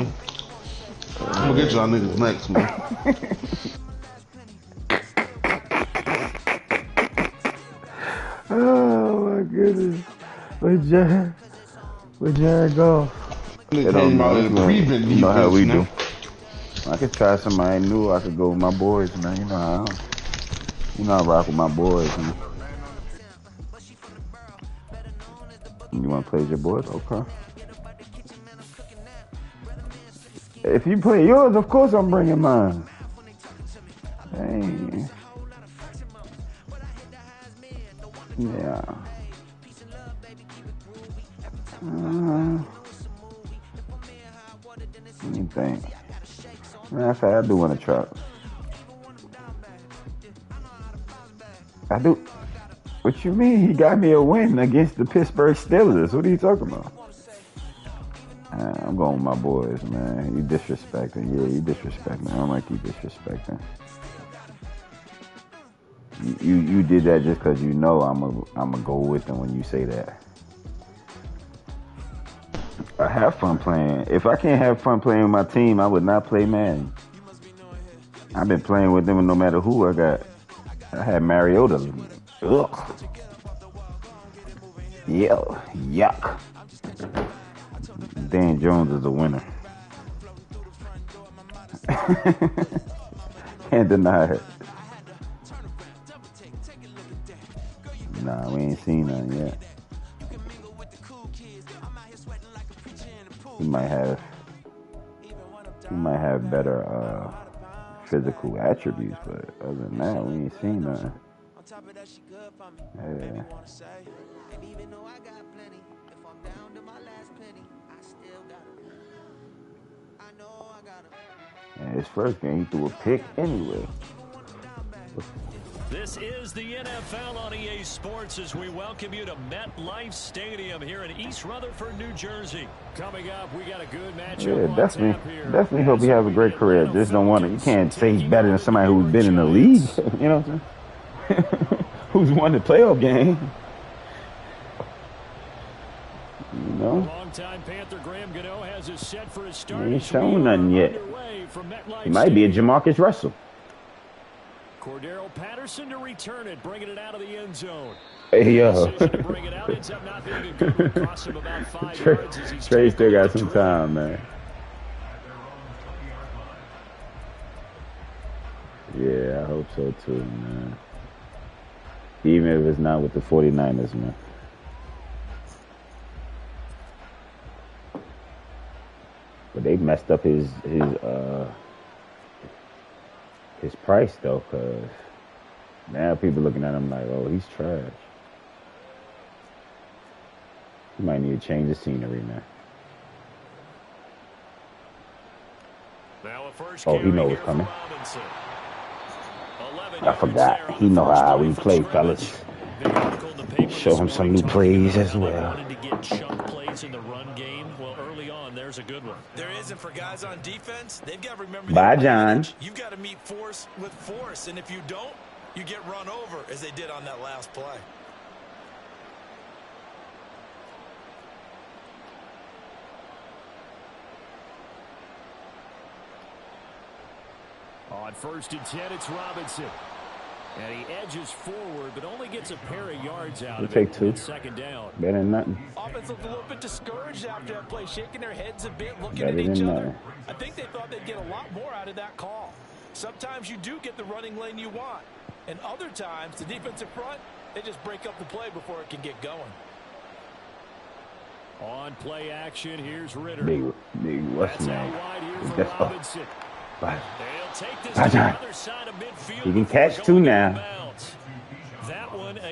man. I'm gonna get y'all niggas next, man. Oh my goodness. Where Jared go? It came out in prevent you know how we man. do. I could try somebody new. I could go with my boys, man. You know I rock with my boys, man. You want to play with your boys? Okay. If you play yours, of course I'm bringing mine. Dang. Yeah. Let me think. Matter of fact, I do want to try. I do. What you mean? He got me a win against the Pittsburgh Steelers. What are you talking about? I'm going with my boys, man. You disrespecting. Yeah, you disrespecting. I don't like you disrespecting. You did that just because you know I'm a go with them when you say that. I have fun playing. If I can't have fun playing with my team, I would not play Madden. I've been playing with them no matter who I got. I had Mariota. Ugh. Yeah. Yuck. Dan Jones is a winner. Can't deny it. Nah, we ain't seen none yet. He might have better physical attributes, but other than that, we ain't seen nothing. Yeah. And his first game, he threw a pick anyway. This is the NFL on EA Sports as we welcome you to MetLife Stadium here in East Rutherford, New Jersey. Coming up, we got a good matchup. Yeah, definitely hope he has a great career. Just don't want to. You can't say he's better than somebody who's been in the league. You know what I'm saying? Who's won the playoff game? You know? Longtime Panther Graham Gano has his set for his start. He ain't shown nothing yet. He might be a Jamarcus Russell. Cordero Patterson to return it, bringing it out of the end zone. Hey, yo. Trey still got some time, man. Yeah, I hope so too, man. Even if it's not with the 49ers, man. But they messed up his price though, cause now people looking at him like, oh, he's trash. He might need to change the scenery now. Oh, he knows what's coming. I forgot. He know how we play, fellas. Show him some new plays as well. There's a good one. There isn't for guys on defense. They've got to remember. Bye, John. You've got to meet force with force, and if you don't, you get run over as they did on that last play. On 1st and 10, it's Robinson. And he edges forward, but only gets a pair of yards out of it. Take 2. Second down. Better than nothing. Offense looked a little bit discouraged after that play, shaking their heads a bit, looking Better at each other. Nothing. I think they thought they'd get a lot more out of that call. Sometimes you do get the running lane you want. And other times, the defensive front, they just break up the play before it can get going. On play action, here's Ritter. Big what's his name? That's Robinson. Bye. He can catch 2 now.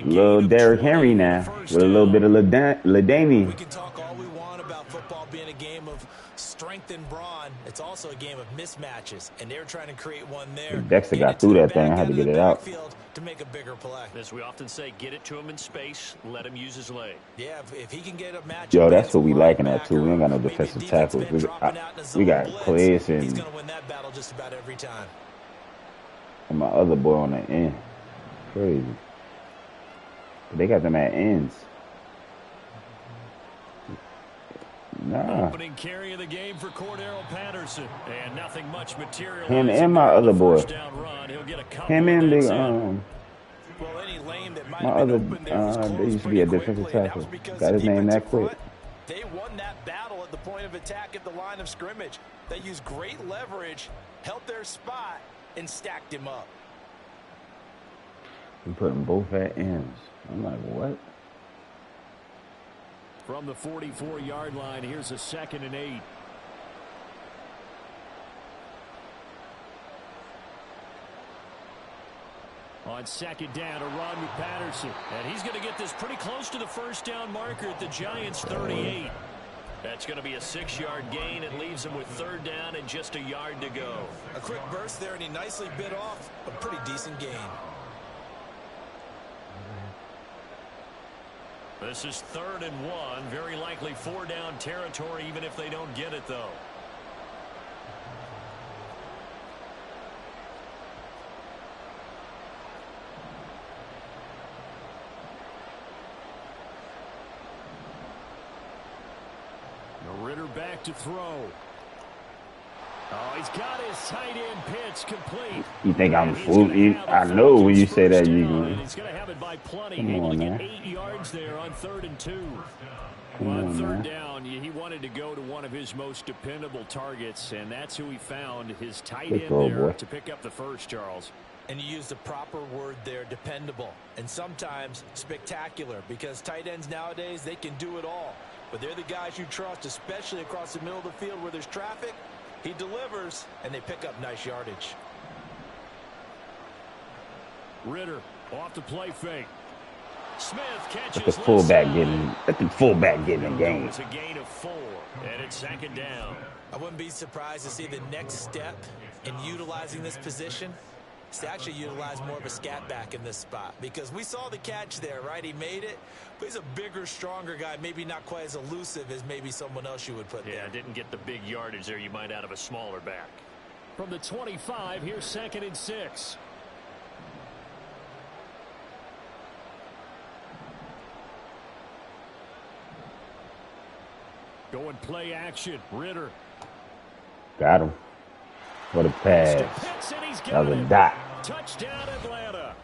Little Derrick Henry now with a little bit of LaDainian. We can talk all we want about football being a game of strength and brawn. It's also a game of mismatches, and they're trying to create one there. Dexter got through that thing. I had to get it out. To make a bigger play. As we often say, get it to him in space, let him use his leg. Yeah, if he can get a match. Yo, that's what we liking that too. We ain't got no defensive tackles. We got Clayus and he's gonna win that battle just about every time. And my other boy on the end. Crazy. They got them at ends. Nah. Opening carry of the game for Cordero Patterson. And nothing much material. Him and my other boy. Him and the well, any lane that might my have been other open there was there used to be a defensive tackle. Got his name that quick. They won that battle at the point of attack at the line of scrimmage. They used great leverage, held their spot, and stacked him up. We put them both at ends. I'm like, what? From the 44-yard line, here's a 2nd and 8. On 2nd down, a run with Patterson. And he's going to get this pretty close to the first down marker at the Giants' 38. That's going to be a 6-yard gain. It leaves him with 3rd down and just a yard to go. A quick burst there, and he nicely bit off a pretty decent gain. This is 3rd and 1. Very likely 4-down territory, even if they don't get it, though. Ritter back to throw. Oh, he's got his tight end pitch complete. You think I'm fool? I know when you say that, you going. He's going to have it by plenty. Come on, man. 8 yards there on 3rd and 2. Come on, On 3rd man. down, he wanted to go to one of his most dependable targets, and that's who he found, his tight Good end throw, there boy. to pick up the first, Charles. And you use the proper word there, dependable. And sometimes spectacular, because tight ends nowadays, they can do it all. But they're the guys you trust, especially across the middle of the field where there's traffic. He delivers, and they pick up nice yardage. Ritter off the play fake. Smith catches. Let the fullback get in. Let the fullback get in the game. It's a gain of 4, and it's 2nd down. I wouldn't be surprised to see the next step in utilizing this position is to actually utilize more of a scat back in this spot, because we saw the catch there, right? He made it, but he's a bigger, stronger guy, maybe not quite as elusive as maybe someone else you would put there. Yeah, didn't get the big yardage there you might out of a smaller back. From the 25, here's 2nd and 6. Going play action. Ritter. Got him. What a pass. That was a dot. Touchdown, Atlanta.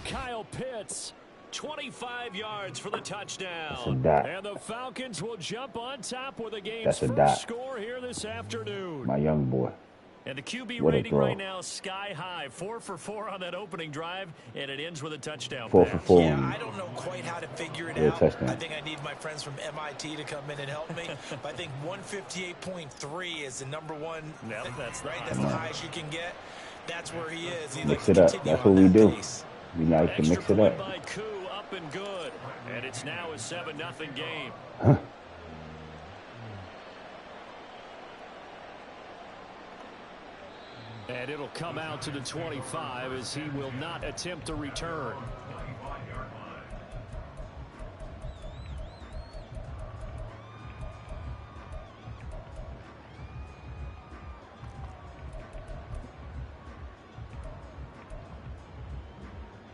Kyle Pitts, 25 yards for the touchdown. That's a dot. And the Falcons will jump on top with the game's That's a first dot. score here this afternoon. My young boy. And the QB What a rating throw. right now sky high. 4 for 4 on that opening drive, and it ends with a touchdown 4 pass. for 4. Yeah, I don't know quite how to figure it Yeah, out. touchdown. I think I need my friends from MIT to come in and help me. But I think 158.3 is the number one. Yep, that's right. the That's the highest you can get. That's where he is. He Mix likes it to up. continue That's on what we that do. pace. We like to Extra mix it point up. by Koo, up and good. And it's now a 7-0 game. Huh. And it'll come out to the 25 as he will not attempt a return.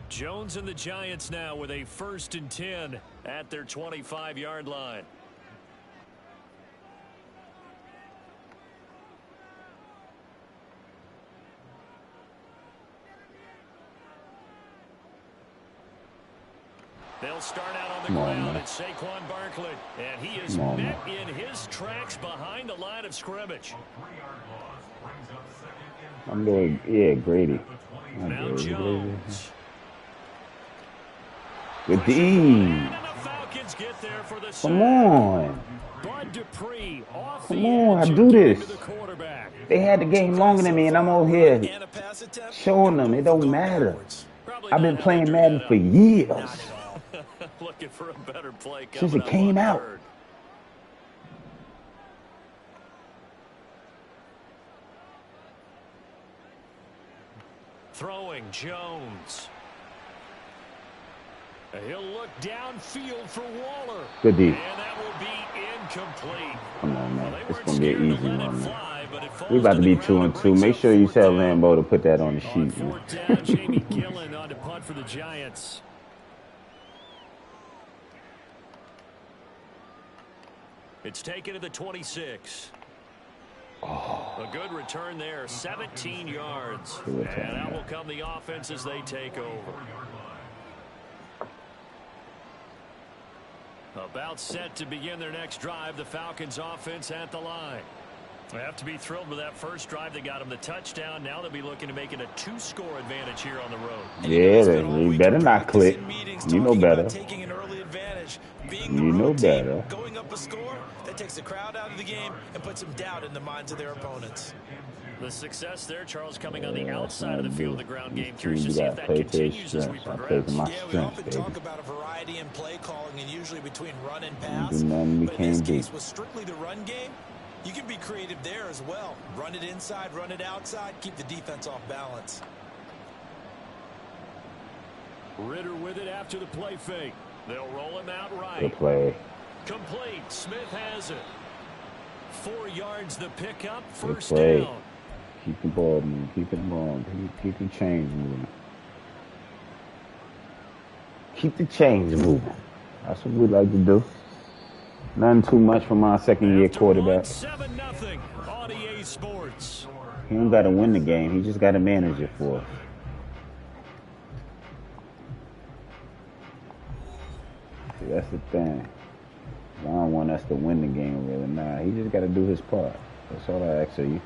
Jones and the Giants now with a 1st and 10 at their 25-yard line. They'll start out on the ground at Saquon Barkley, and he is met in his tracks behind the line of scrimmage. I'm doing, yeah, Grady. Now Jones. Good D. And the Falcons get there for the Come on. Bud Dupree off Come the on, edge I do this. to the quarterback. They had the game longer than me, and I'm over here showing them it don't matter. I've been playing Madden for years. Looking for a better play Since it came out. Throwing Jones. He'll look downfield for Waller. Good D. And that will be incomplete. Come on, man. Well, It's going to be an easy let one, it man. fly, but it falls We about to be the ground 2-2. brings Make up sure you 4th tell down. Lambeau to put that on the On sheet, man. 4th down, Jamie Gillen on to punt for the Giants. It's taken to the 26. A good return there, 17 yards. And out will come the offense as they take over. About set to begin their next drive, the Falcons offense at the line. They have to be thrilled with that first drive that got them the touchdown. Now they'll be looking to make it a 2-score advantage here on the road. Yeah, you better not click. You know better. Taking an early advantage, being You know better. going up a score, that takes the crowd out of the game and puts some doubt in the minds of their opponents. The success there, Charles, coming on the outside of the field of the ground game. Curious to see if that continues as we progress. Yeah, we often talk about a variety in play calling and usually between run and pass. But in this case, with strictly the run game, you can be creative there as well. Run it inside, run it outside, keep the defense off balance. Ritter with it after the play fake. They'll roll him out right. Good play. Complete. Smith has it. 4 yards the pickup. Good First play. down. Keep the ball moving. Keep it moving. Keep the chains moving. Keep the chains moving. That's what we like to do. Nothing too much from our second-year quarterback. 7-0 on EA Sports. He don't got to win the game. He just got to manage it for us. See, that's the thing. I don't want us to win the game, really. Nah, he just got to do his part. That's all I ask of you.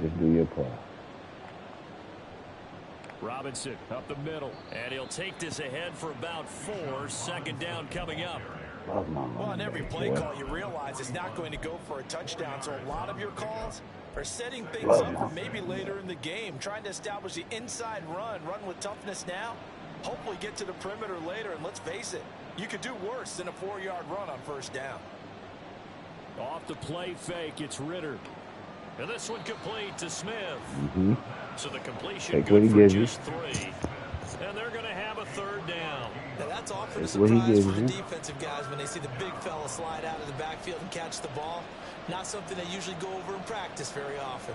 Just do your part. Robinson up the middle, and he'll take this ahead for about 4. Second down coming up. Well, on every play call, you realize it's not going to go for a touchdown, so a lot of your calls are setting things up for maybe later in the game, trying to establish the inside run with toughness now, hopefully get to the perimeter later, and let's face it, you could do worse than a 4-yard run on first down. Off the play fake, it's Ritter. And this one complete to Smith. So the completion good for just 3. And they're going to have a third down. Now that's often a surprise for the defensive guys when they see the big fella slide out of the backfield and catch the ball. Not something they usually go over in practice very often.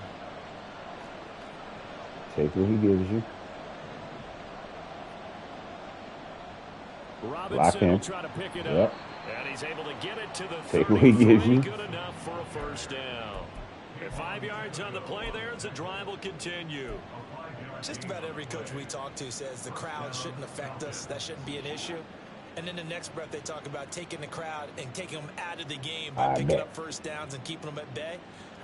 Take what he gives you. Robinson will try to pick it up. And he's able to get it to the 33. Take what he gives you. Good enough for a first down. And 5 yards on the play there as the drive will continue. Just about every coach we talk to says the crowd shouldn't affect us. That shouldn't be an issue. And in the next breath, they talk about taking the crowd and taking them out of the game by picking up first downs and keeping them at bay.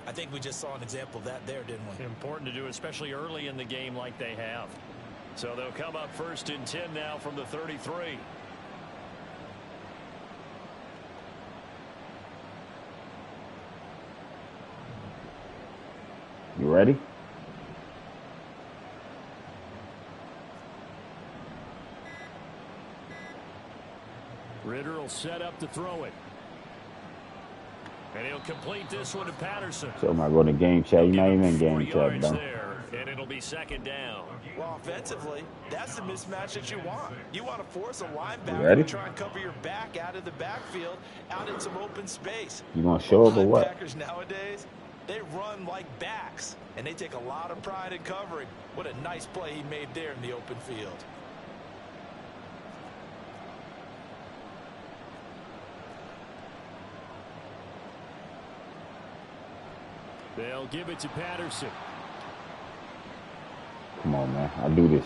I think we just saw an example of that there, didn't we? Important to do, especially early in the game like they have. So they'll come up 1st and 10 now from the 33. You ready? Ritter will set up to throw it. And he'll complete this one to Patterson. So am I going to game chat? You're not even in game chat, bro. And it'll be second down. Well, offensively, that's the mismatch that you want. You want to force a linebacker to try and cover your back out of the backfield, out in some open space. You going to show up or what? Linebackers nowadays, they run like backs, and they take a lot of pride in covering. What a nice play he made there in the open field. They'll give it to Patterson. Come on, man. I do this.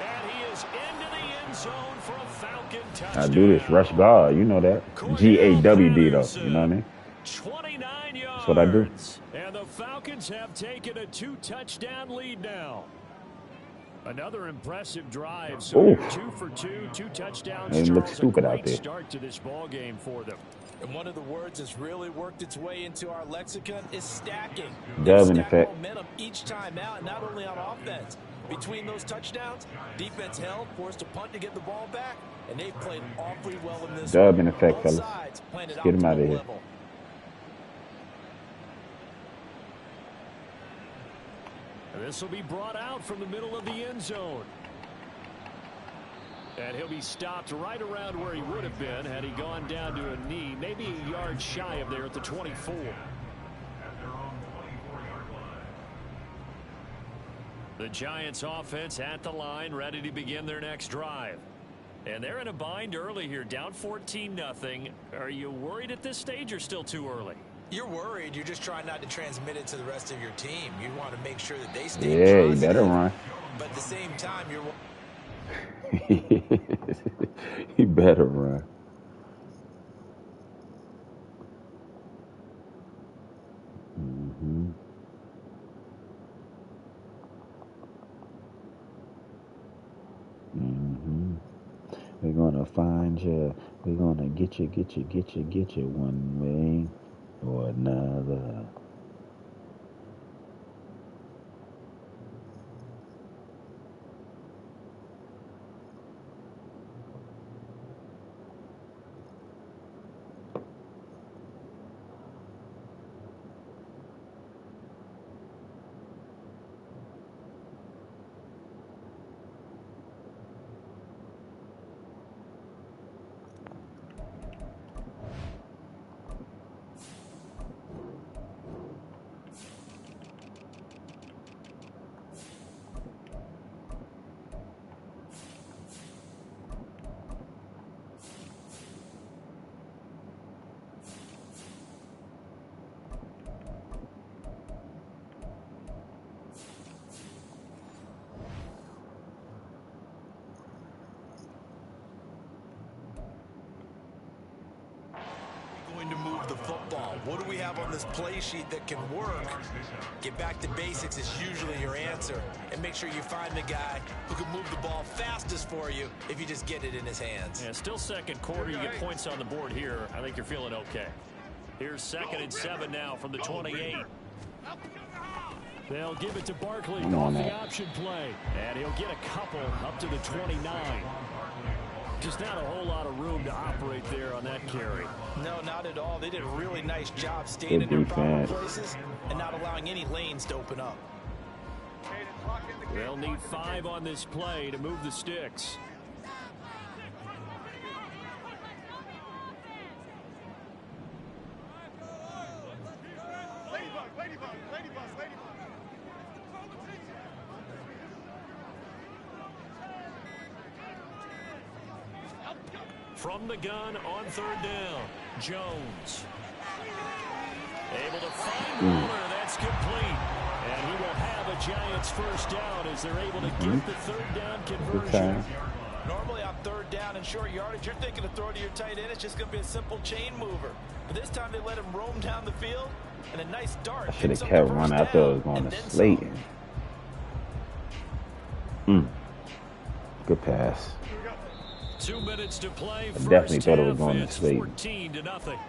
And he is into the end zone for a Falcon touchdown. I do this. Rush guard. You know that. G-A-W-D, though. You know what I mean? 29 yards. That's what I do. And the Falcons have taken a 2-touchdown lead now. Another impressive drive. So 2 for 2, 2 touchdowns. It looks stupid out there. Start to this ball game for them. And one of the words that's really worked its way into our lexicon is stacking. Dub in effect. Momentum each time out, not only on offense. Between those touchdowns, defense held, forced a punt to get the ball back, and they've played awfully well in this. Dub in effect, fellas. Let's get him out of here. This will be brought out from the middle of the end zone. And he'll be stopped right around where he would have been had he gone down to a knee, maybe a yard shy of there at the 24. The Giants offense at the line, ready to begin their next drive. And they're in a bind early here, down 14-0. Are you worried at this stage or still too early? You're worried. You're just trying not to transmit it to the rest of your team. You want to make sure that they stay Yeah, positive. you better run. But at the same time, you're... You better run. Mm-hmm. Mm-hmm. We're gonna find you. We're gonna get you one way or another. Going to move the football. What do we have on this play sheet that can work? Get back to basics is usually your answer. And make sure you find the guy who can move the ball fastest for you if you just get it in his hands. Yeah, still second quarter. You get points on the board here. I think you're feeling okay. Here's 2nd and 7 now from the 28. They'll give it to Barkley on the option play. And he'll get a couple up to the 29. Just not a whole lot of room to operate there on that carry. No, not at all. They did a really nice job staying in their proper places and not allowing any lanes to open up. They'll need 5 on this play to move the sticks. From the gun on 3rd down, Jones. Able to find Waller. That's complete. And he will have a Giants first down as they're able to get the 3rd down conversion. Normally on 3rd down and short yardage, you're thinking of throw to your tight end. It's just going to be a simple chain mover. But this time they let him roam down the field, and a nice dart. I should have kept running. I thought it was going to Slayton. Good pass. 2 minutes to play. I definitely thought it was going to Slayton. 14-0.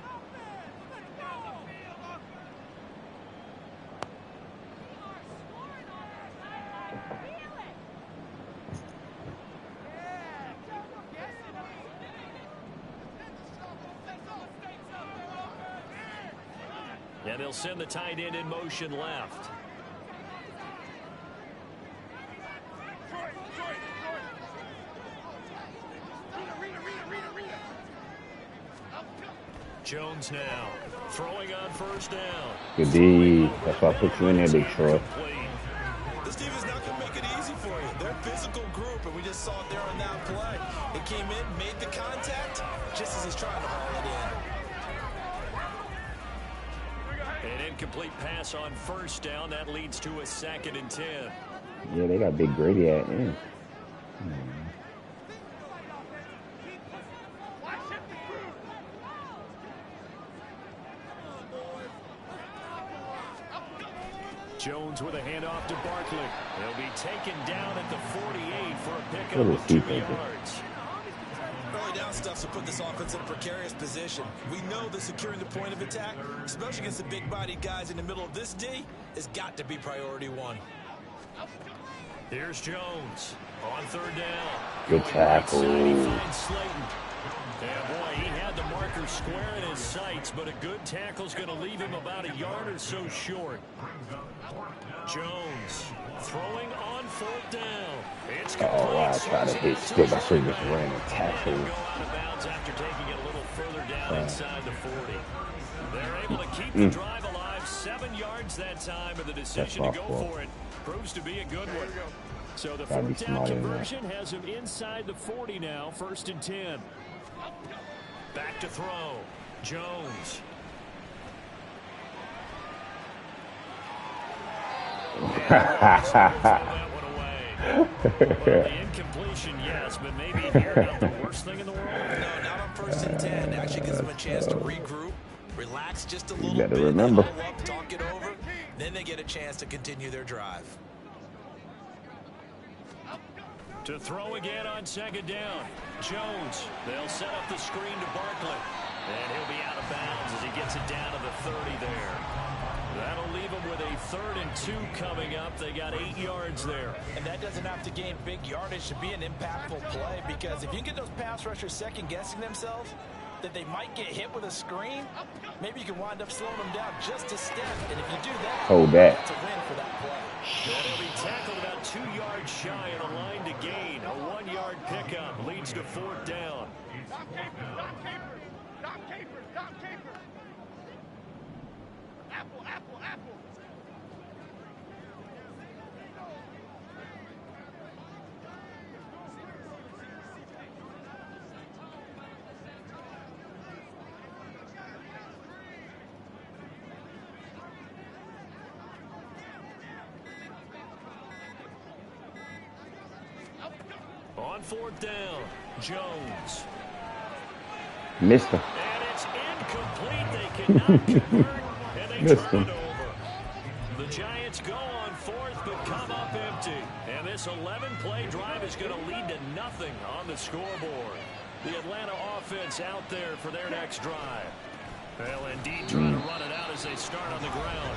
And they'll send the tight end in motion left. Jones now throwing on 1st down. Good D. That's why I put you in there, Detroit. This team is not going to make it easy for you. They're a physical group, and we just saw it there on that play. They came in, made the contact, just as he's trying to haul it in. An incomplete pass on 1st down. That leads to a 2nd and 10. Yeah, they got Big Grady at in. Jones with a handoff to Barkley. He'll be taken down at the 48 for a pickup of 2 yards. Early down stuff to put this offense in a precarious position. We know that securing the point of attack, especially against the big-bodied guys in the middle of this D, has got to be priority 1. Here's Jones on 3rd down. Good tackle. Yeah, boy, he had the marker square in his sights, but a good tackle's going to leave him about a yard or so short. Jones throwing on 4th down. It's complete. Oh, I tried to hit skip. I should have just ran a tackle. Go out of bounds after taking it a little further down inside the 40. They're able to keep the drive alive. 7 yards that time, and the decision to go for it proves to be a good one. So the Gotta be fourth down smarter than that. conversion has him inside the 40 now, 1st and 10. Back to throw. Jones. Well, the incompletion, yes, but maybe here not the worst thing in the world. No, not on 1st and 10. Actually gives them a chance to regroup, relax just a little better bit, remember. huddle up, talk it over. Then they get a chance to continue their drive. To throw again on 2nd down. Jones. They'll set up the screen to Barkley. And he'll be out of bounds as he gets it down to the 30 there. That'll leave them with a 3rd and 2 coming up. They got 8 yards there. And that doesn't have to gain big yardage to be an impactful play, because if you get those pass rushers second-guessing themselves that they might get hit with a screen, maybe you can wind up slowing them down just a step. And if you do that, Hold that. that's a win for that play. And he'll be tackled about 2 yards shy of the line to gain. A 1-yard pickup leads to 4th down. Apple. On 4th down, Jones. Missed him. And it's incomplete. They cannot convert, and they Missed turn him. it over. The Giants go on 4th, but come up empty. And this 11-play drive is going to lead to nothing on the scoreboard. The Atlanta offense out there for their next drive. Well, indeed, trying to run it out as they start on the ground.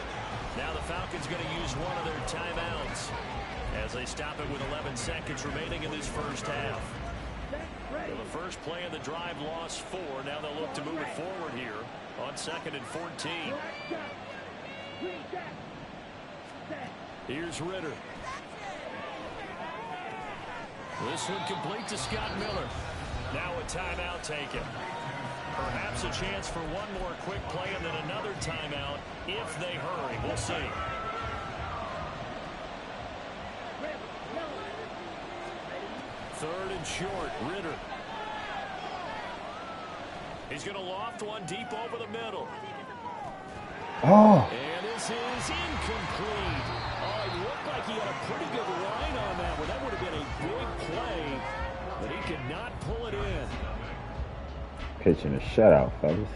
Now the Falcons going to use one of their timeouts as they stop it with 11 seconds remaining in this first half. So the first play of the drive lost 4. Now they'll look to move it forward here on 2nd and 14. Here's Ritter. This one complete to Scott Miller. Now a timeout taken. Perhaps a chance for one more quick play and then another timeout if they hurry. We'll see. Third and short, Ritter. He's going to loft one deep over the middle. Oh. And this is incomplete. Oh, it looked like he had a pretty good line on that one. That would have been a big play, but he could not pull it in. Pitching a shutout, fellas.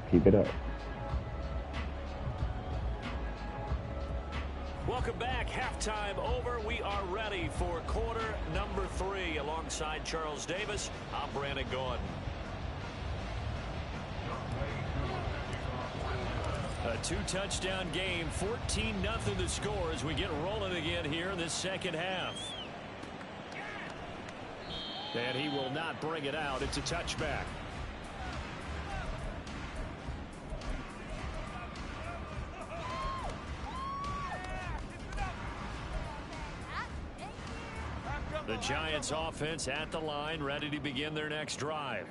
Keep it up. Welcome back. Halftime over. We are ready for quarter number 3. Alongside Charles Davis, I'm Brandon Gordon. A 2-touchdown game, 14-0 the score as we get rolling again here in this second half. And he will not bring it out. It's a touchback. The Giants offense at the line, ready to begin their next drive.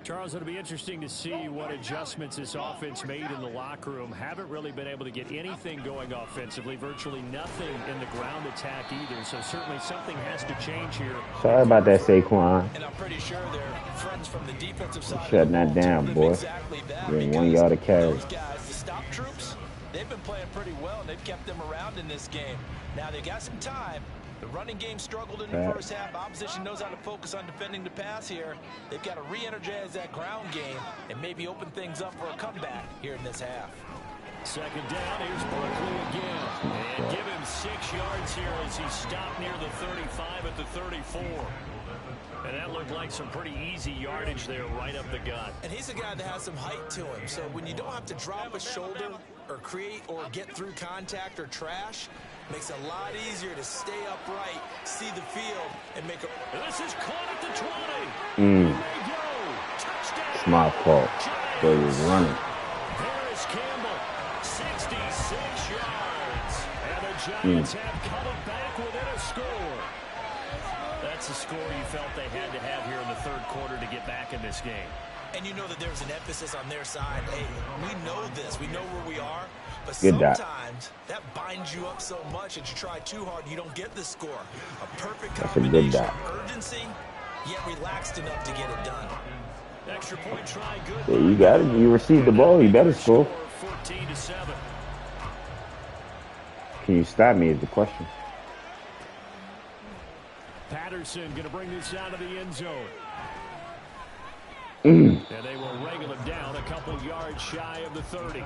Charles, it'll be interesting to see what adjustments this offense made in the locker room. Haven't really been able to get anything going offensively, virtually nothing in the ground attack either. So certainly something has to change here. Sorry about that, Saquon. And I'm pretty sure they're friends from the defensive side. Shutting that down, boy. Exactly that. Getting 1 yard of carry. Those guys, the stop troops, they've been playing pretty well, and they've kept them around in this game. Now they got some time. The running game struggled in the first half. Opposition knows how to focus on defending the pass here. They've got to re-energize that ground game and maybe open things up for a comeback here in this half. Second down, here's Barkley again. And give him 6 yards here as he stopped near the 35 at the 34. And that looked like some pretty easy yardage there right up the gut. And he's a guy that has some height to him. So when you don't have to drop a shoulder or create or get through contact or trash, makes it a lot easier to stay upright, see the field, and make a... And this is caught at the 20. Mm. They go. Touchdown. It's my fault. They was running. Harris Campbell, 66 yards. And the Giants have cut it back within a score. That's the score you felt they had to have here in the third quarter to get back in this game. And you know that there's an emphasis on their side. Hey, we know this. We know where we are. But Good dot. sometimes that binds you up so much that you try too hard and you don't get the score. A perfect That's a good combination dot. of urgency, yet relaxed enough to get it done. Extra point try, good. Yeah, you got it. You received the ball. You better score. 14-7. Can you stop me is the question. Patterson going to bring this out of the end zone. Mm. And they will wrangle him down a couple yards shy of the 30.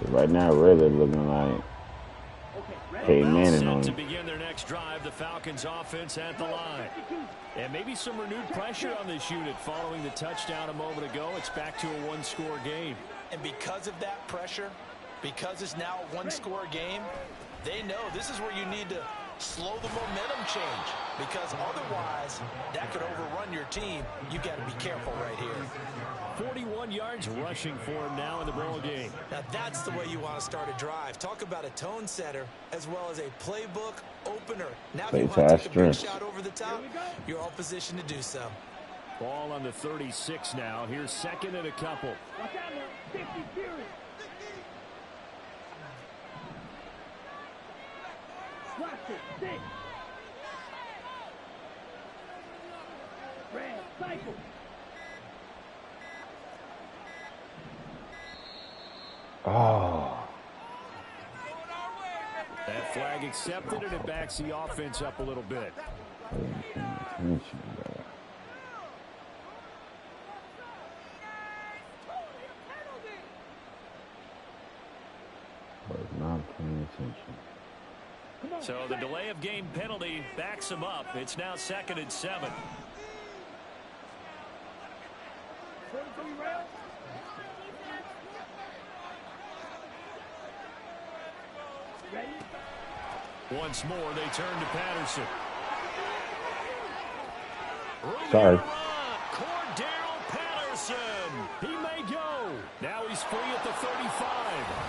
Right now, really looking like Peyton Manning on To him. begin their next drive, the Falcons offense at the line. And maybe some renewed pressure on this unit following the touchdown a moment ago. It's back to a one-score game. And because of that pressure, because it's now a one-score game, they know this is where you need to slow the momentum change, because otherwise that could overrun your team. You've got to be careful right here. 41 yards rushing for him now in the ball game. Now that's the way you want to start a drive. Talk about a tone setter as well as a playbook opener. Now if you want to take a big shot over the top, you're all positioned to do so. Ball on the 36 now. Here's second and a couple. Oh. That flag accepted, and it backs the offense up a little bit. Not paying attention. So the delay of game penalty backs him up. It's now 2nd and 7. Once more, they turn to Patterson. Sorry. Cordell Patterson. He may go. Now he's free at the 35,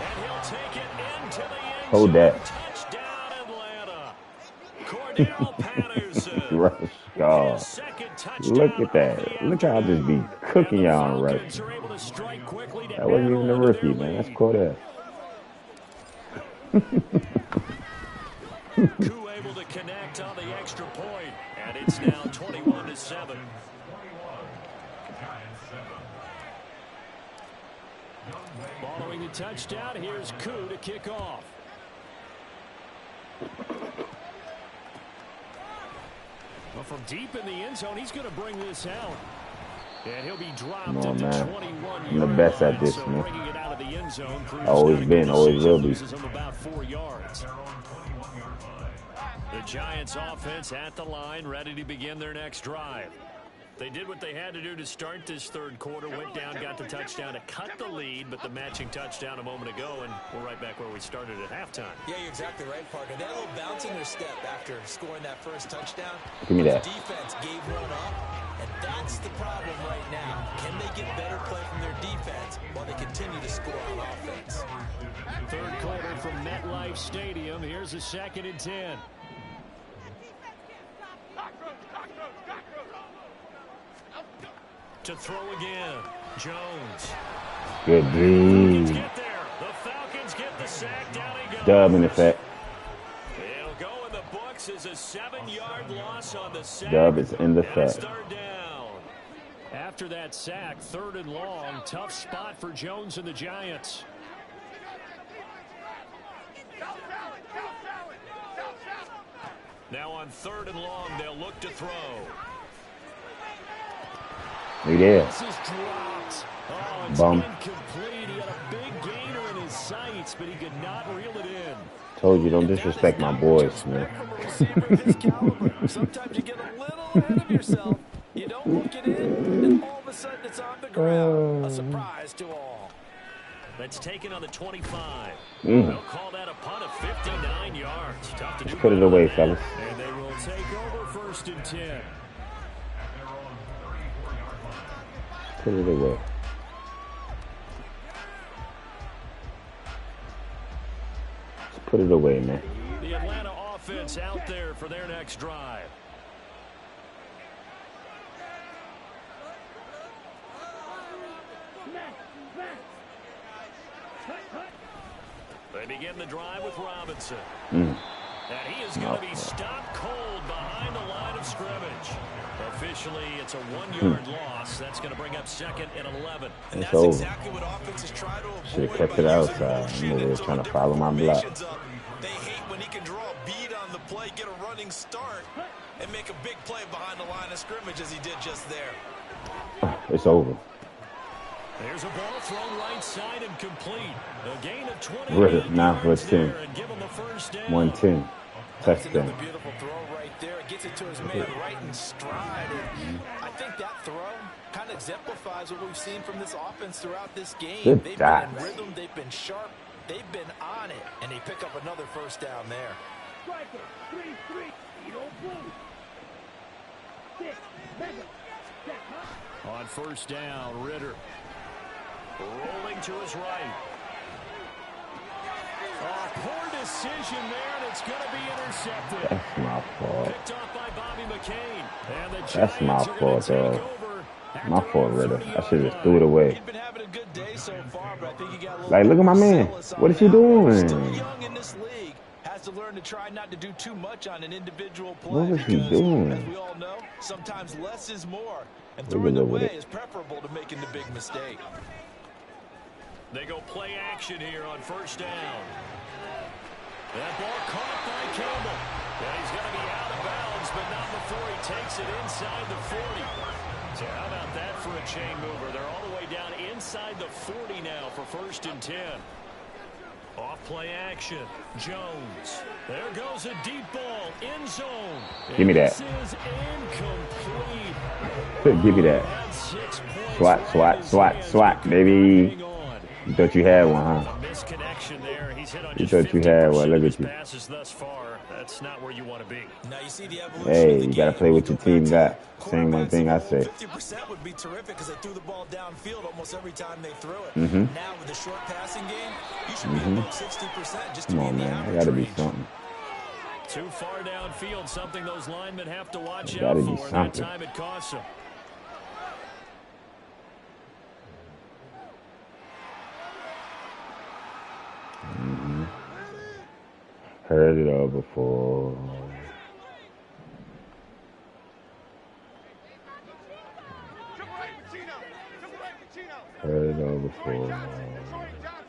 and he'll take it into the end zone. Hold that. Touchdown, Atlanta. Cordell Patterson. Rush. God. Look at that. Look how I just be cooking y'all on rush. That wasn't even a rookie, man. That's Cordell. Koo able to connect on the extra point, and it's now 21-7. Following the touchdown, here's Koo to kick off. Well, from deep in the end zone, he's going to bring this out. And he'll be dropped at the 21-yard I'm the best at this, so man. bringing it out of the end zone. Always been, always will be. Loses him about 4 yards. The Giants offense at the line, ready to begin their next drive. They did what they had to do to start this third quarter, went down, got the touchdown to cut the lead, but the matching touchdown a moment ago, and we're right back where we started at halftime. Yeah, you're exactly right, partner. They had a little bounce in their step after scoring that first touchdown. Give me that. The defense gave one up, and that's the problem right now. Can they get better play from their defense while they continue to score on offense? Third quarter from MetLife Stadium. Here's a 2nd and 10. To throw again, Jones. Good Falcons dude. get there. The Falcons get the sack. Down he goes. Dub in effect. It'll go in the books as a 7-yard loss on the sack. Dub is in the And it's fact. third down. After that sack, 3rd and long. Tough spot for Jones and the Giants. Now on 3rd and long, they'll look to throw. Look there. This is dropped. Oh, it's Bum. incomplete. He had a big gainer in his sights, but he could not reel it in. Told you, don't disrespect my boys, man. Sometimes you get a little ahead of yourself. You don't look it in, and all of a sudden it's on the ground. A surprise to all. That's taken on the 25. Mm. They'll call that a punt of 59 yards. Tough to do. Put it away, fellas. And they will take over 1st and 10. Put it away. Put it away, man. The Atlanta offense out there for their next drive. They begin the drive with Robinson. And he is going to be stopped cold behind the line of scrimmage. Officially, it's a 1-yard loss. That's going to bring up 2nd and 11. And that's over. exactly what offenses try to avoid. Should have kept it outside. They were trying to follow my block. They hate when he can draw a bead on the play, get a running start, and make a big play behind the line of scrimmage as he did just there. It's over. There's a ball thrown right side and complete. A gain of 20. Ritter, 9 for 10. 110. That's Touchdown. another beautiful throw right there. It gets it to his man right in stride. And I think that throw kind of exemplifies what we've seen from this offense throughout this game. Good They've dot. been in rhythm. They've been sharp. They've been on it. And they pick up another first down there. On first down, Ritter rolling to his right. Oh, poor decision there, and it's going to be intercepted. That's my fault. Picked off by Bobby McCain. And the That's my Giants are gonna fault, take though. over at My their fault, own Ritter. I 30-yard should have line. threw it away. He's been having a good day so far, but I think he got a little Like, look at my man. overzealous What on is he that one. doing? Still young in this league. Has to learn to try not to do too much on an individual play. What was he because, doing? as we all know, sometimes less is more. And Look throwing at away it. is preferable to making the big mistake. They go play action here on first down. That ball caught by Campbell. And he's going to be out of bounds, but not before he takes it inside the 40. So how about that for a chain mover? They're all the way down inside the 40 now for 1st and 10. Off play action. Jones. There goes a deep ball. End zone. Give me that. This is incomplete. Give me that. Had 6 points Swat, right swat, in his swat, hands, swat, but baby. hang on. You thought you had one, huh? A misconnection there. He's hit on You just thought you had 50% one. Look of his at you. passes thus far. That's not where you want to be. Now you see the evolution Hey, of the you got to game. play what We your go team back got. to Same one quarterbacks thing I of old, say. 50% would be terrific because they threw the ball downfield almost every time they threw it. Mm-hmm. Now with the short passing game, you should be above 60% just to Come be on, in the man. I average got to be range. something. Too far downfield, something those linemen have to watch out Gotta for. be And that something. time it costs them. Heard it all before. Heard it all before.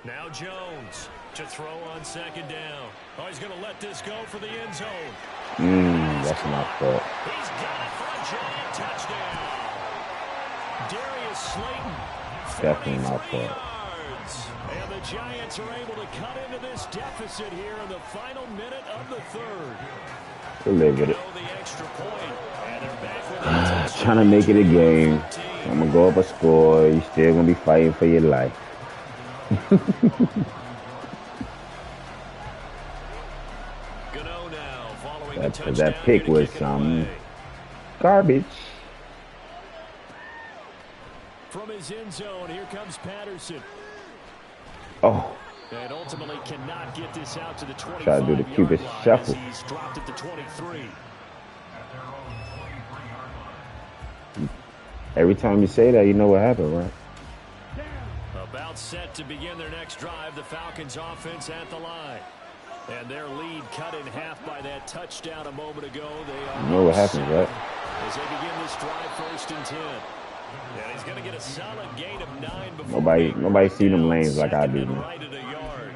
Now Jones to throw on 2nd down. Oh, he's going to let this go for the end zone. That's my fault. He's got it for a giant touchdown. Darius Slayton, Definitely my 43 fault. yards. And the Giants are able to cut into this deficit here in the final minute of the 3rd. We'll live with it. Know the extra point, and they're back with a touchdown. Trying to make it a game. I'm going to go up a score. You still going to be fighting for your life. Gano now following That- the touchdown. that pick here to was kick it some away. Garbage. From his end zone, here comes Patterson. Oh, And ultimately cannot get this out to the 25 Try to do the Cupid line shuffle. as he's dropped at the 23. every time you say that, you know what happened, right? About set to begin their next drive, the Falcons offense at the line. And their lead cut in half by that touchdown a moment ago. They are You know what happens, right? as they begin this drive 1st and 10. And he's going to get a solid gain of 9 before Nobody see them lanes like I do, Second and man. right at a yard.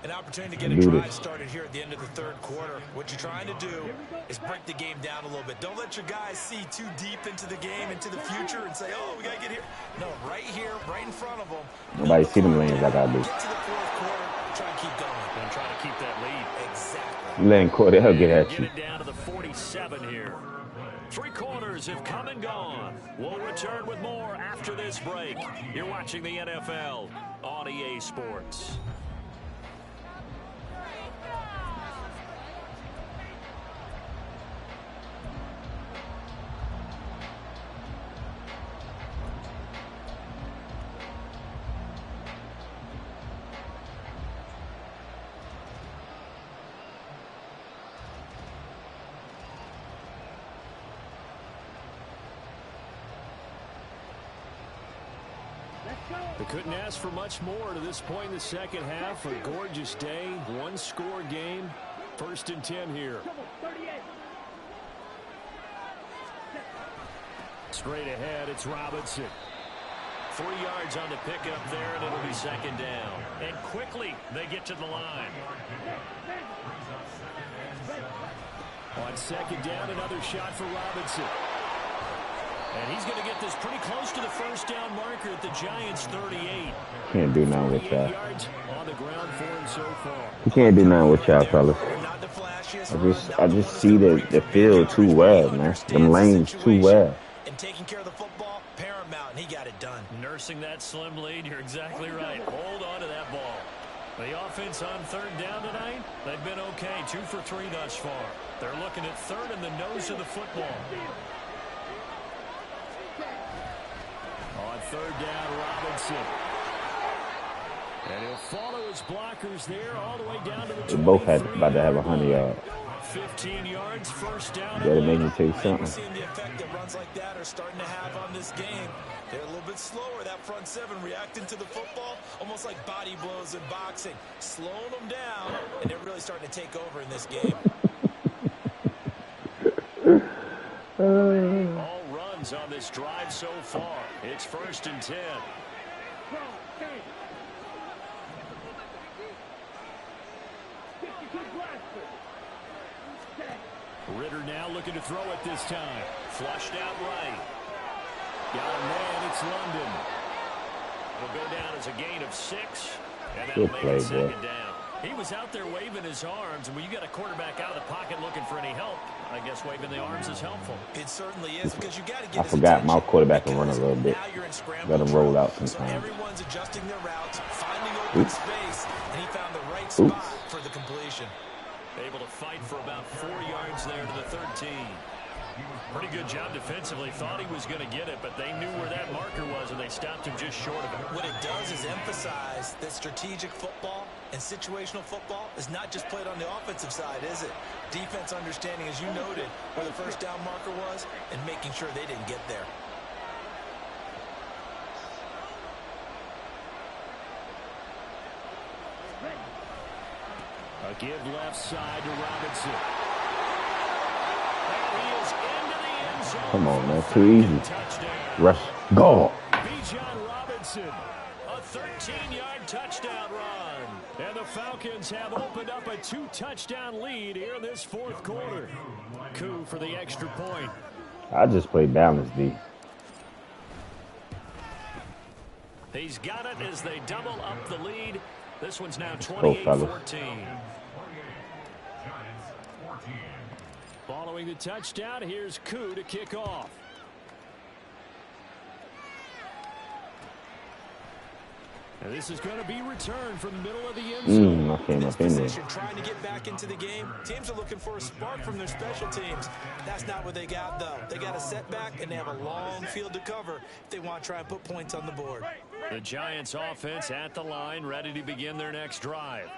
An opportunity to get a Do drive this. started here at the end of the 3rd quarter. What you're trying to do is break the game down a little bit. Don't let your guys see too deep into the game, into the future, and say, oh, we got to get here. No, right here, right in front of them. Nobody see them lanes like I do. Get to the 4th quarter, try and keep going. And try to keep that lead. Exactly. Letting Cordell get at Get you. it down to the 47 here. 3 quarters have come and gone. We'll return with more after this break. You're watching the NFL on EA Sports. They couldn't ask for much more to this point in the second half. A gorgeous day, one-score game. 1st and 10 here. Straight ahead, it's Robinson. 3 yards on the pickup there, and it'll be 2nd down. And quickly, they get to the line. On 2nd down, another shot for Robinson. And he's going to get this pretty close to the 1st down marker at the Giants' 38. Can't do nothing with y'all. Yards on the ground for him so far. You can't do nothing with y'all, fellas. I just see the field too well, man. Them lanes too well. And taking care of the football, paramount, and he got it done. Nursing that slim lead, you're exactly right. Hold on to that ball. The offense on 3rd down tonight, they've been okay. 2 for 3 thus far. They're looking at 3rd and the nose of the football. On 3rd down, Robinson. And he'll follow his blockers there all the way down to the 23. They both about to have 100 yards. 15 yards, 1st down. Gotta make me tell you something. Seeing the effect that runs like that are starting to have on this game. They're a little bit slower. That front 7 reacting to the football, almost like body blows in boxing, slowing them down, and they're really starting to take over in this game. All runs on this drive so far. It's 1st and 10. Ritter now looking to throw it this time. Flushed out right. Got a man, it's London. It'll go down as a gain of 6. And that'll make it 2nd down. He was out there waving his arms, and when you got a quarterback out of the pocket looking for any help, I guess waving the arms is helpful. It certainly is, because you got to get I forgot my quarterback can run a little bit. Let him roll out sometimes. So everyone's adjusting their routes, finding open space, and he found the right spot for the completion. Able to fight for about 4 yards there to the 13. Pretty good job defensively. Thought he was going to get it, but they knew where that marker was, and they stopped him just short of it. What it does is emphasize that strategic football and situational football is not just played on the offensive side, is it? Defense understanding, as you noted, where the 1st down marker was and making sure they didn't get there. A give left side to Robinson. And he is into the end zone. Come on, man. Too easy. Rush. Go. Bijan Robinson. A 13-yard touchdown run. And the Falcons have opened up a 2-touchdown lead here in this 4th quarter. Coup for the extra point. I just played balance, D. He's got it as they double up the lead. This one's now 28-14. Following the touchdown, here's Coup to kick off. And this is going to be returned from the middle of the end zone. I came up in there. Trying to get back into the game. Teams are looking for a spark from their special teams. That's not what they got, though. They got a setback, and they have a long field to cover if they want to try and put points on the board. The Giants offense at the line, ready to begin their next drive.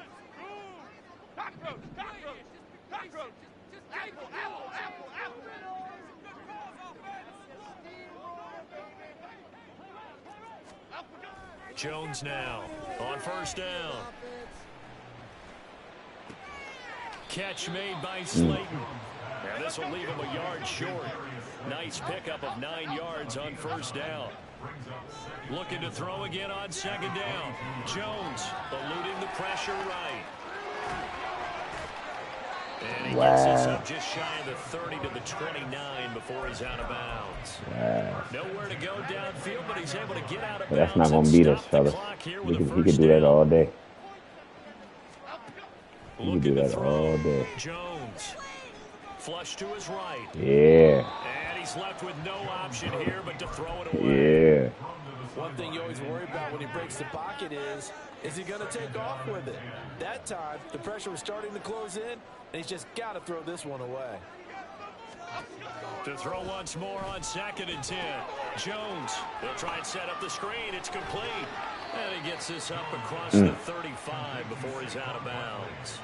Jones now on 1st down. Catch made by Slayton. And this will leave him a yard short. Nice pickup of 9 yards on 1st down. Looking to throw again on 2nd down. Jones eluding the pressure right. And he gets this up just shy of the 30 to the 29 before he's out of bounds. Nowhere to go downfield, but he's able to get out of bounds. That's not going to beat us, fellas. He can do that all day. He can do that all day. Jones. Flush to his right. Yeah. And he's left with no option here but to throw it away. Yeah. One thing you always worry about when he breaks the pocket is he going to take off with it? That time, the pressure was starting to close in, and he's just got to throw this one away. To throw once more on 2nd and 10. Jones, they'll try and set up the screen. It's complete. And he gets this up across the 35 before he's out of bounds.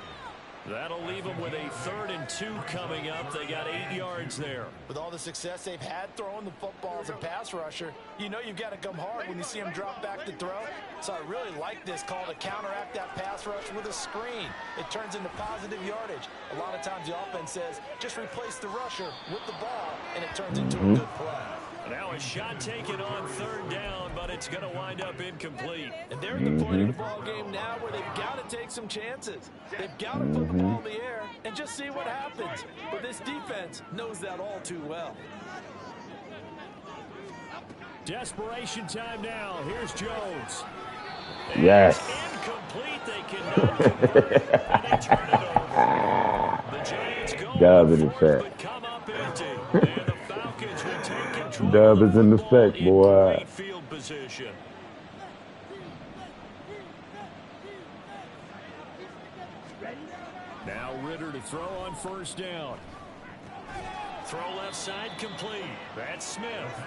That'll leave them with a 3rd and 2 coming up. They got 8 yards there. With all the success they've had throwing the football as a pass rusher, you know you've got to come hard when you see them drop back to throw. So I really like this call to counteract that pass rush with a screen. It turns into positive yardage. A lot of times the offense says, just replace the rusher with the ball, and it turns into a good play. Now a shot taken on 3rd down, but it's going to wind up incomplete. And they're at the point of the ball game now where they've got to take some chances. They've got to put the ball in the air and just see what happens. But this defense knows that all too well. Desperation time now. Here's Jones. Yes. Incomplete. They cannot convert it, and they turn it over. The Giants go Dub in forward, effect. but come up empty. And the Falcons will take control. Dub is in effect, boy. Great field position. Now Ritter to throw on 1st down. Throw left side complete. That's Smith.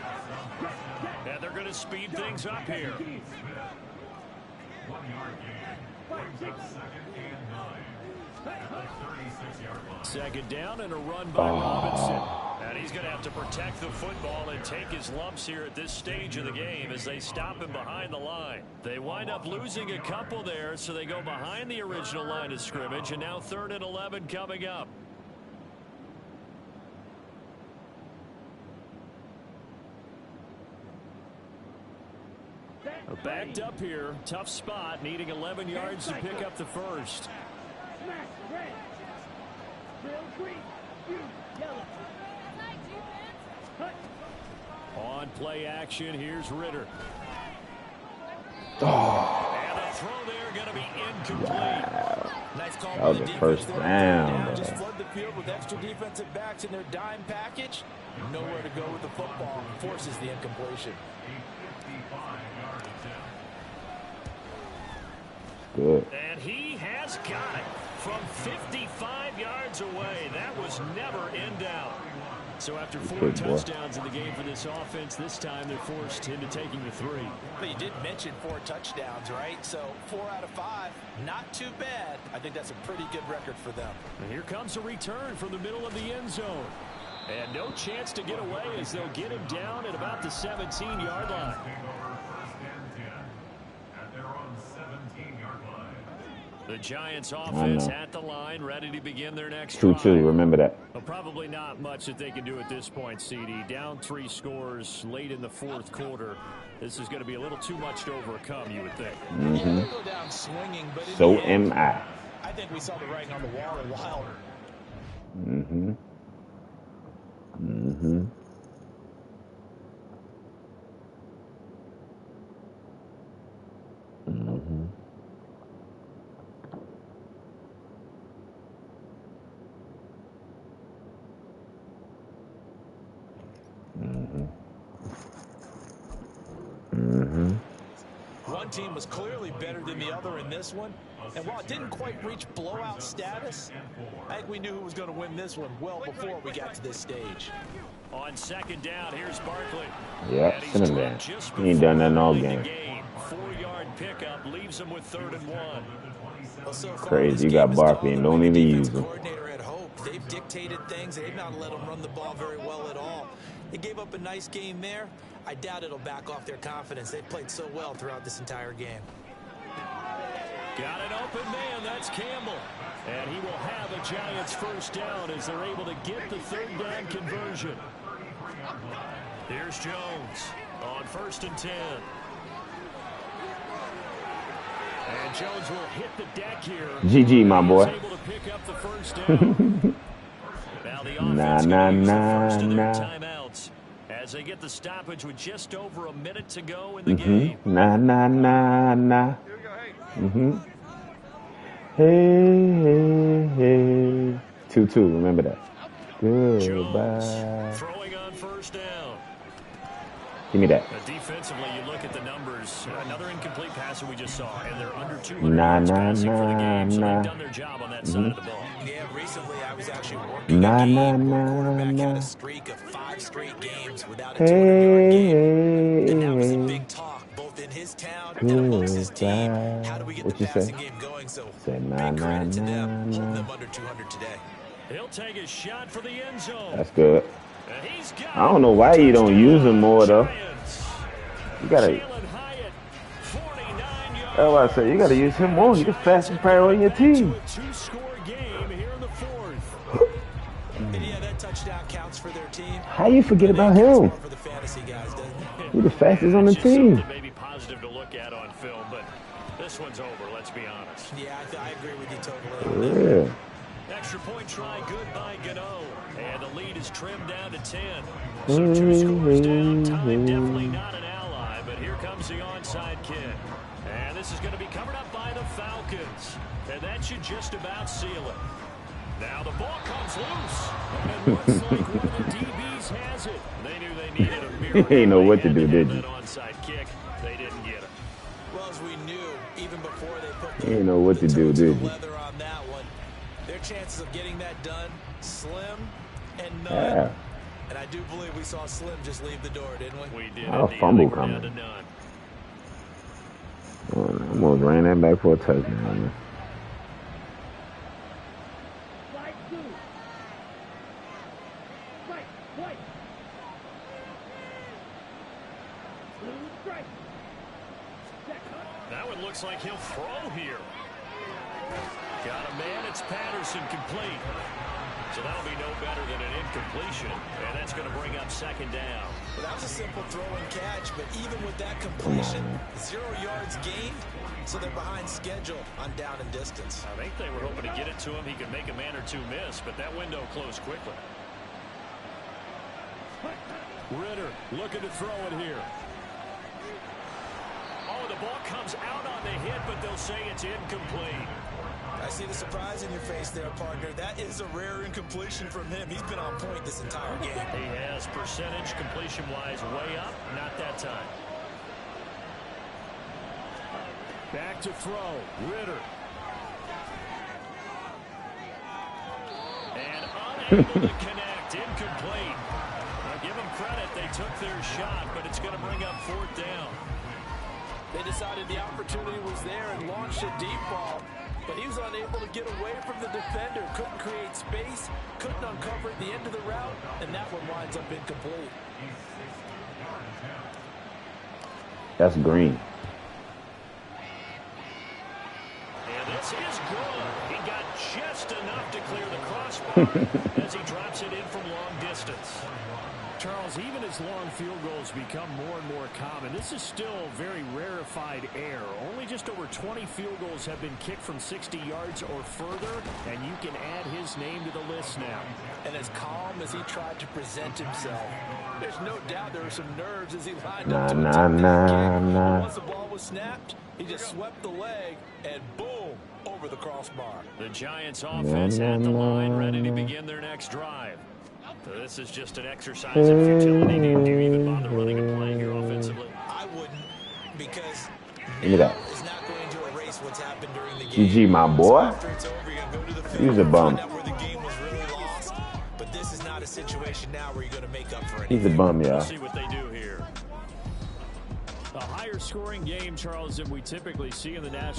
And they're going to speed things up here. 2nd down and a run by Robinson. And he's going to have to protect the football and take his lumps here at this stage of the game as they stop him behind the line. They wind up losing a couple there, so they go behind the original line of scrimmage, and now 3rd and 11 coming up. Backed up here, tough spot, needing 11 yards to pick up the 1st. On play action, here's Ritter. And a throw there going to be incomplete. Nice call. That was the first down. Just flood the field with extra defensive backs in their dime package. Nowhere to go with the football. Forces the incompletion. Good. And he has got it from 55 yards away. That was never in doubt. So after 4 touchdowns in the game for this offense, this time they're forced into taking the 3. But you did mention 4 touchdowns, right? So 4 out of 5, not too bad. I think that's a pretty good record for them. And here comes a return from the middle of the end zone. And no chance to get away as they'll get him down at about the 17-yard line. The Giants offense at the line, ready to begin their next drive. 2-2, remember that. Well, probably not much that they can do at this point, CD. Down 3 scores late in the 4th quarter. This is going to be a little too much to overcome, you would think. Yeah, they go down swinging, but So am I. I think we saw the writing on the wall a while. One team was clearly better than the other in this one, and while it didn't quite reach blowout status, I think we knew who was going to win this one well before we got to this stage. On 2nd down, here's Barkley. Yeah, send him down. He ain't done nothing all game. 4-yard pickup leaves him with 3rd and 1. Well, so far, Crazy. You got Barkley and don't even use him. Coordinator at Hope. They've dictated things. They've not let them run the ball very well at all. They gave up a nice game there. I doubt it'll back off their confidence. They've played so well throughout this entire game. Got an open man. That's Campbell. And he will have a Giants 1st down as they're able to get the 3rd down conversion. Here's Jones on 1st and 10. And Jones will hit the deck here. GG, my boy. He's able to pick up the 1st down. Now the offense going to use the first of their timeouts as they get the stoppage with just over a minute to go in the game. Hey. 2-2, remember that. Goodbye. Throwing on 1st down. Give me that. Defensively, you look at the numbers. Another incomplete passer we just saw, and they're under 200 yards passing for the game, so they've done their job on that side of the ball. Yeah, recently I was actually working a game where quarterback had a streak of 5 straight games without a 200-yard game. And that was the big talk, both in his town and amongst his team. How do we get the passing game going? So big credit to them, holding them under 200 today. He'll take a shot for the end zone. That's good. I don't know why you don't use him more though. You gotta. That's what I said. You gotta use him more. He's the fastest player on your team. Yeah, that touchdown counts for their team. How you forget about him? He's the fastest on the team. Maybe positive to look at on film, but this one's over. Let's be honest. Yeah, I agree with you totally. Yeah. Extra point try, good by Gano. And the lead is trimmed down to 10. So 2 scores down. Time definitely not an ally, but here comes the onside kick. And this is going to be covered up by the Falcons. And that should just about seal it. Now the ball comes loose. And it looks like one of the DBs has it. They knew they needed a miracle. He ain't know what to do, did you? Onside kick. They didn't get it. Well, as we knew, even before they put He ain't know what to do, did you? leather on that one, their chances of getting that done, slim and none. Yeah. And I do believe we saw Slim just leave the door, didn't we? We did. A fumble coming. Almost ran that back for a touchdown, man. That one looks like he'll throw here. Got a man, it's Patterson, complete. So that'll be no better than an incompletion, and that's going to bring up second down. Well, that was a simple throw and catch, but even with that completion, 0 yards gained, so they're behind schedule on down and distance. I think they were hoping to get it to him. He could make a man or two miss, but that window closed quickly. Ritter looking to throw it here. Oh, the ball comes out on the hit, but they'll say it's incomplete. I see the surprise in your face there, partner. That is a rare incompletion from him. He's been on point this entire game. He has percentage completion-wise way up. Not that time. Back to throw. Ritter. And unable to connect. Incomplete. Now give them credit. They took their shot, but it's going to bring up fourth down. They decided the opportunity was there and launched a deep ball. But he was unable to get away from the defender. Couldn't create space. Couldn't uncover at the end of the route. And that one winds up incomplete. That's green. And this is good. He got just enough to clear the crossbar as he drops it in from long distance. Charles, even as long field goals become more and more common, this is still very rarefied air. Only just over 20 field goals have been kicked from 60 yards or further, and you can add his name to the list now. And as calm as he tried to present himself, there's no doubt there were some nerves as he lined up to attempt that kick. Once the ball was snapped, he just swept the leg, and boom, over the crossbar. The Giants offense at the line, ready to begin their next drive. So this is just an exercise in futility. Do you even bother running and playing here offensively? I wouldn't, because Look at that. is not going to erase what's happened during the game. GG, my boy. After it's over, you're going to go to the field He's a bum. and find out where the game was really lost. But this is not a situation now where you're going to make up for it. He's a bum, y'all. We'll see what they do here. A higher scoring game, Charles, than we typically see in the National